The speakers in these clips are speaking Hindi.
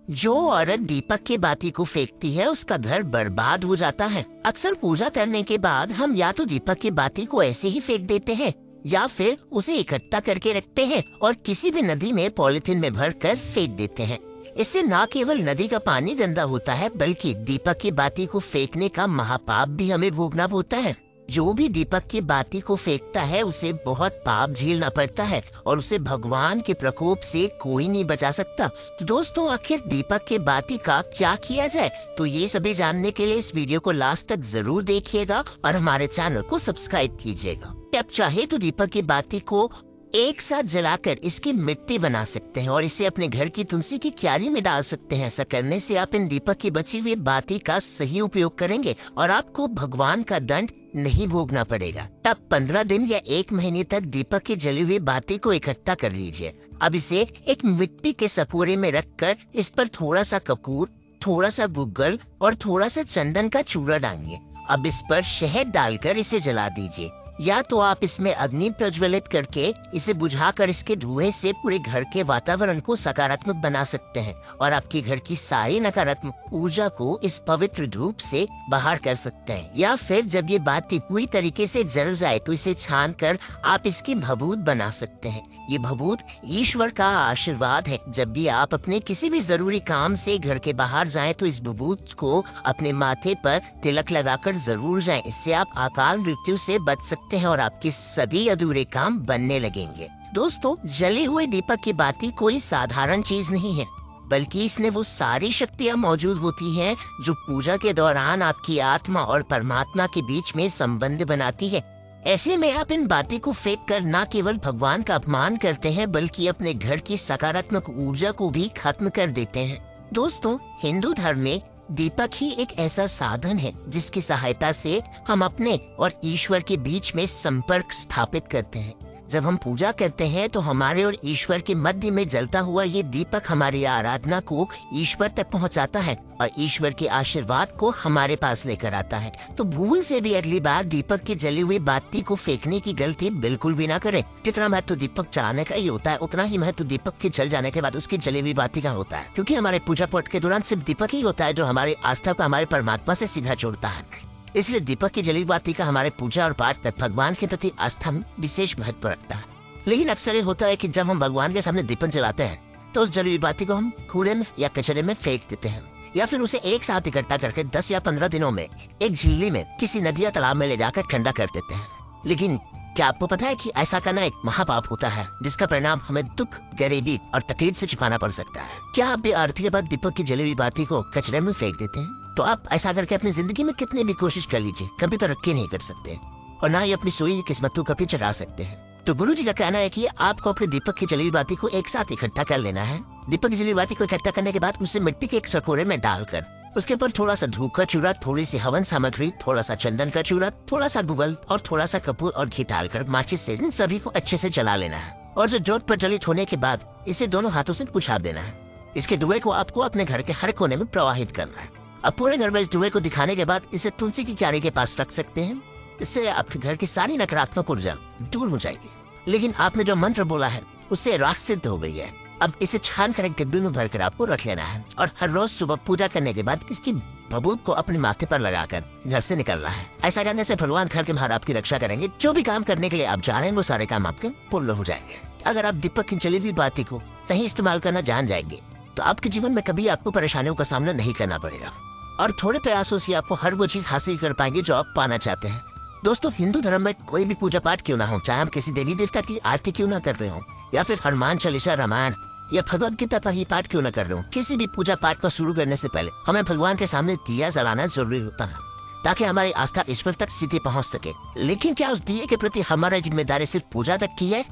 जो औरत दीपक की बाती को फेंकती है उसका घर बर्बाद हो जाता है। अक्सर पूजा करने के बाद हम या तो दीपक की बाती को ऐसे ही फेंक देते हैं या फिर उसे इकट्ठा करके रखते हैं और किसी भी नदी में पॉलिथीन में भर कर फेंक देते हैं। इससे न केवल नदी का पानी गंदा होता है बल्कि दीपक की बाती को फेंकने का महापाप भी हमें भोगना होता है। जो भी दीपक की बाती को फेंकता है उसे बहुत पाप झेलना पड़ता है और उसे भगवान के प्रकोप से कोई नहीं बचा सकता। तो दोस्तों, आखिर दीपक के बाती का क्या किया जाए, तो ये सभी जानने के लिए इस वीडियो को लास्ट तक जरूर देखिएगा और हमारे चैनल को सब्सक्राइब कीजिएगा। आप चाहे तो दीपक की बाती को एक साथ जलाकर इसकी मिट्टी बना सकते हैं और इसे अपने घर की तुलसी की क्यारी में डाल सकते हैं। ऐसा करने से आप इन दीपक की बची हुई बाती का सही उपयोग करेंगे और आपको भगवान का दंड नहीं भोगना पड़ेगा। तब 15 दिन या 1 महीने तक दीपक की जली हुई बाती को इकट्ठा कर लीजिए। अब इसे एक मिट्टी के सपूरे में रखकर इस पर थोड़ा सा कपूर, थोड़ा सा गूगल और थोड़ा सा चंदन का चूरा डालिए। अब इस पर शहद डालकर इसे जला दीजिए या तो आप इसमें अग्नि प्रज्वलित करके इसे बुझाकर इसके धुएं से पूरे घर के वातावरण को सकारात्मक बना सकते हैं और आपके घर की सारी नकारात्मक ऊर्जा को इस पवित्र धूप से बाहर कर सकते हैं। या फिर जब ये बाती पूरी तरीके से जल जाए तो इसे छान कर आप इसकी भभूत बना सकते हैं। ये भभूत ईश्वर का आशीर्वाद है। जब भी आप अपने किसी भी जरूरी काम से घर के बाहर जाएं तो इस भभूत को अपने माथे पर तिलक लगाकर जरूर जाएं। इससे आप अकाल मृत्यु से बच सकते हैं और आपके सभी अधूरे काम बनने लगेंगे। दोस्तों, जले हुए दीपक की बाती कोई साधारण चीज नहीं है बल्कि इसमें वो सारी शक्तियाँ मौजूद होती हैं जो पूजा के दौरान आपकी आत्मा और परमात्मा के बीच में संबंध बनाती है। ऐसे में आप इन बाती को फेंक कर न केवल भगवान का अपमान करते हैं बल्कि अपने घर की सकारात्मक ऊर्जा को भी खत्म कर देते हैं। दोस्तों, हिंदू धर्म में दीपक ही एक ऐसा साधन है जिसकी सहायता से हम अपने और ईश्वर के बीच में संपर्क स्थापित करते हैं। जब हम पूजा करते हैं तो हमारे और ईश्वर के मध्य में जलता हुआ ये दीपक हमारी आराधना को ईश्वर तक पहुंचाता है और ईश्वर के आशीर्वाद को हमारे पास लेकर आता है। तो भूल से भी अगली बार दीपक की जली हुई बाती को फेंकने की गलती बिल्कुल भी ना करें। जितना महत्व दीपक जलाने का ही होता है उतना ही महत्व दीपक के जल जाने के बाद उसकी जली हुई बाती का होता है, क्योंकि हमारे पूजा पाठ के दौरान सिर्फ दीपक ही होता है जो हमारी आस्था को हमारे परमात्मा से सीधा जोड़ता है। इसलिए दीपक की जली बाती का हमारे पूजा और पाठ में भगवान के प्रति आस्था में विशेष महत्व रखता है। लेकिन अक्सर ये होता है कि जब हम भगवान के सामने दीपक जलाते हैं तो उस जली बाती को हम कूड़े में या कचरे में फेंक देते हैं या फिर उसे एक साथ इकट्ठा करके 10 या 15 दिनों में एक झीली में किसी नदी या तालाब में ले जाकर ठंडा कर देते हैं। लेकिन क्या आपको पता है कि ऐसा करना एक महापाप होता है जिसका परिणाम हमें दुख, गरीबी और तकलीफ से छिपाना पड़ सकता है। क्या आप भी आरती के बाद दीपक की जली हुई बाती को कचरे में फेंक देते हैं? तो आप ऐसा करके अपनी जिंदगी में कितनी भी कोशिश कर लीजिए, कभी तरक्की नहीं कर सकते और ना ही अपनी सोई किस्मत को कभी चढ़ा सकते हैं। तो गुरु जी का कहना है कि आपको अपने दीपक की जली हुई बाती को एक साथ इकट्ठा कर लेना है। दीपक की जली हुई बाती को इकट्ठा करने के बाद उसे मिट्टी के एक सकोरे में डालकर उसके ऊपर थोड़ा सा धूप का चूरा, थोड़ी सी हवन सामग्री, थोड़ा सा चंदन का चूरा, थोड़ा सा गूगल और थोड़ा सा कपूर और घी डालकर माचिस से इन सभी को अच्छे से जला लेना है और जो जोत प्रज्वलित होने के बाद इसे दोनों हाथों से बुझा देना है। इसके धुएं को आपको अपने घर के हर कोने में प्रवाहित करना है। अब पूरे घर में इस धुएं को दिखाने के बाद इसे तुलसी की क्यारी के पास रख सकते हैं। इससे आपके घर की सारी नकारात्मक ऊर्जा दूर हो जाएगी। लेकिन आपने जो मंत्र बोला है उससे राख सिद्ध हो गई है। अब इसे छान कर एक डिब्बे में भरकर आपको रख लेना है और हर रोज सुबह पूजा करने के बाद इसकी भभूत को अपने माथे पर लगाकर घर से निकलना है। ऐसा करने से भगवान घर के बाहर आपकी रक्षा करेंगे। जो भी काम करने के लिए आप जा रहे हैं वो सारे काम आपके पूर्ण हो जाएंगे। अगर आप दीपक की जली हुई बाती को सही इस्तेमाल करना जान जाएंगे तो आपके जीवन में कभी आपको परेशानियों का सामना नहीं करना पड़ेगा और थोड़े प्रयासों से आपको हर वो चीज हासिल कर पाएंगे जो आप पाना चाहते हैं। दोस्तों, हिंदू धर्म में कोई भी पूजा पाठ क्यों ना हो, चाहे हम किसी देवी देवता की आरती क्यों ना कर रहे हो या फिर हनुमान चालीसा, रामायण या भगवद गीता का ही पाठ क्यों न कर रहे हो, किसी भी पूजा पाठ को शुरू करने से पहले हमें भगवान के सामने दिया जलाना जरूरी होता है ताकि हमारी आस्था ईश्वर तक सीधे पहुंच सके। लेकिन क्या उस दिए के प्रति हमारी जिम्मेदारी सिर्फ पूजा तक की है?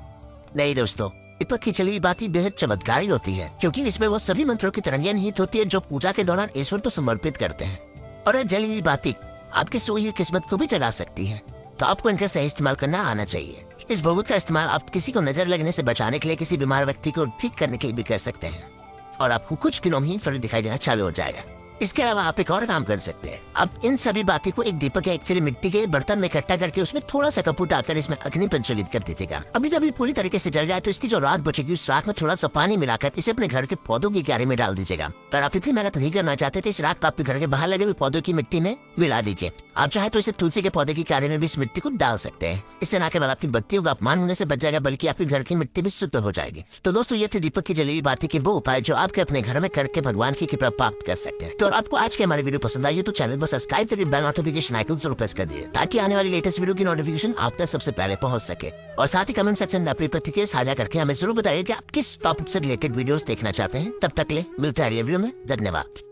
नहीं दोस्तों, दीपक की जली हुई बाती बेहद चमत्कारी होती है क्योंकि इसमें वो सभी मंत्रों की तरंगियां निहित होती है जो पूजा के दौरान ईश्वर को समर्पित करते हैं और यह जली हुई बाती आपकी सोई हुई किस्मत को भी जगा सकती है। तो आपको इनका सही इस्तेमाल करना आना चाहिए। इस भभूत का इस्तेमाल आप किसी को नजर लगने से बचाने के लिए, किसी बीमार व्यक्ति को ठीक करने के लिए भी कर सकते हैं और आपको कुछ दिनों में ही फर्क दिखाई देना चालू हो जाएगा। इसके अलावा आप एक और काम कर सकते हैं। अब इन सभी बातें को एक दीपक या एक फिर मिट्टी के बर्तन में इकट्ठा करके उसमें थोड़ा सा कपूर डालकर इसमें अग्नि प्रज्वलित कर दीजिएगा। अभी जब ये पूरी तरीके से जल जाए तो इसकी जो राख बचेगी उस राख में थोड़ा सा पानी मिलाकर इसे अपने घर के पौधों की क्यारी में डाल दीजिएगा। पर आप इतनी मेहनत नहीं करना चाहते थे, इस राख को आपके घर के बाहर लगे हुए पौधों की मिट्टी में मिला दीजिए। आप चाहे तो इसे तुलसी के पौधे की क्यारी में भी इस मिट्टी को डाल सकते हैं। इससे न केवल आपकी बत्तियों का अपमान होने से बच जाएगा बल्कि आपके घर की मिट्टी भी शुद्ध हो जाएगी। तो दोस्तों ये थे दीपक की जली हुई बातें के वो उपाय जो आपके अपने घर में करके भगवान की कृपा प्राप्त कर सकते हैं। तो आपको आज के हमारी वीडियो पसंद आई तो चैनल को सब्सक्राइब करके बेल नोटिफिकेशन आइकन जरूर प्रेस कर दिए ताकि आने वाली लेटेस्ट वीडियो की नोटिफिकेशन आप तक सबसे पहले पहुंच सके। और साथ ही कमेंट सेक्शन में अपनी प्रतिक्रिया साझा करके हमें जरूर बताइए कि आप किस टॉपिक से रिलेटेड वीडियोस देखना चाहते हैं। तब तक ले मिलते हैं अगले वीडियो में। धन्यवाद।